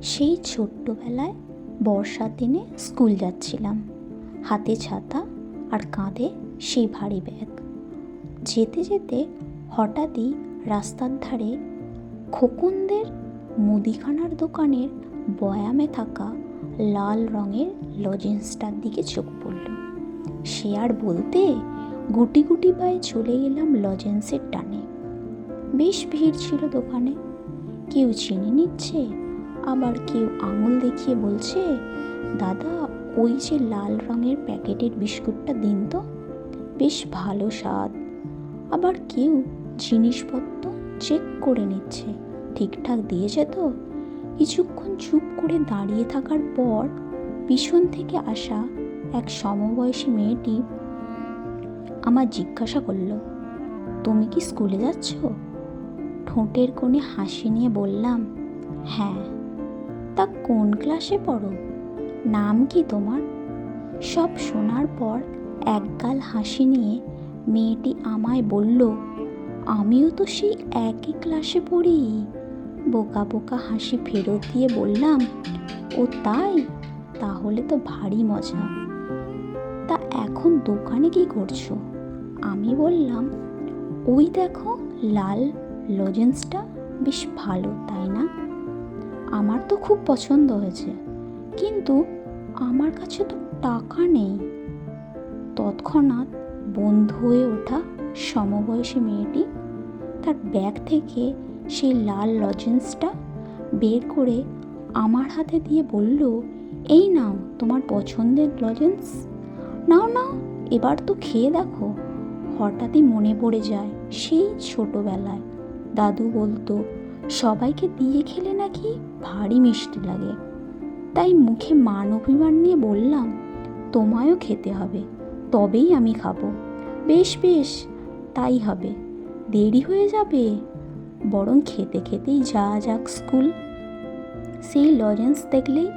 সেই ছোট্টবেলায় বর্ষার দিনে স্কুল যাচ্ছিলাম, হাতে ছাতা আর কাঁধে সেই ভারী ব্যাগ। যেতে যেতে হঠাৎই রাস্তার ধারে খোকনদের মুদিখানার দোকানের বয়ামে থাকা লাল রঙের লজেন্সটার দিকে চোখ পড়ল। সে আর বলতে গুটি গুটি পায়ে চলে গেলাম লজেন্সের টানে। বেশ ভিড় ছিল দোকানে, কেউ চিনি নিচ্ছে, আবার কেউ আঙুল দেখিয়ে বলছে, দাদা ওই যে লাল রঙের প্যাকেটের বিস্কুটটা দিন তো, বেশ ভালো স্বাদ। আবার কেউ জিনিসপত্র চেক করে নিচ্ছে, ঠিকঠাক দিয়েছে তো। কিছুক্ষণ চুপ করে দাঁড়িয়ে থাকার পর পিছন থেকে আসা এক সমবয়সী মেয়েটি আমার জিজ্ঞাসা করলো, তুমি কি স্কুলে যাচ্ছ? ঠোঁটের কোণে হাসি নিয়ে বললাম, হ্যাঁ। তা কোন ক্লাসে পড়ো? নাম কি তোমার? সব শোনার পর একগাল হাসি নিয়ে মেয়েটি আমায় বলল, আমিও তো সেই একই ক্লাসে পড়ি। বোকা বোকা হাসি ফেরত দিয়ে বললাম, ও তাই? তাহলে তো ভারী মজা। তা এখন দোকানে কি করছো? আমি বললাম, ওই দেখো লাল লজেন্সটা বেশ ভালো, তাই না? আমার তো খুব পছন্দ হয়েছে, কিন্তু আমার কাছে তো টাকা নেই। তৎক্ষণাৎ বন্ধু হয়ে ওঠা সমবয়সী মেয়েটি তার ব্যাগ থেকে সেই লাল লজেন্সটা বের করে আমার হাতে দিয়ে বলল, এই নাও তোমার পছন্দের লজেন্স, নাও নাও এবার তো খেয়ে দেখো। হঠাৎই মনে পড়ে যায় সেই ছোটবেলায় দাদু বলতো, সবাইকে দিয়ে খেলে নাকি ভারী মিষ্টি লাগে। তাই মুখে মান অভিমান নিয়ে বললাম, তোমায়ও খেতে হবে, তবেই আমি খাবো। বেশ বেশ, তাই হবে, দেরি হয়ে যাবে, বরং খেতে খেতেই যাওয়া যাক স্কুল। সেই লজেন্স দেখলেই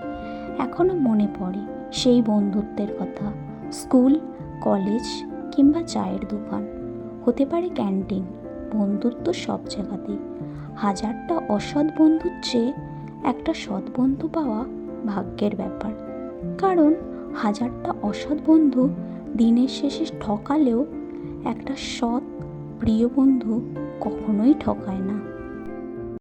এখনো মনে পড়ে সেই বন্ধুত্বের কথা। স্কুল, কলেজ কিংবা চায়ের দোকান, হতে পারে ক্যান্টিন, বন্ধুত্ব সব জায়গাতেই। হাজারটা অসৎ বন্ধুর চেয়ে একটা সৎ বন্ধু পাওয়া ভাগ্যের ব্যাপার। কারণ হাজারটা অসৎ বন্ধু দিনের শেষে ঠকালেও একটা সৎ প্রিয় বন্ধু কখনোই ঠকায় না।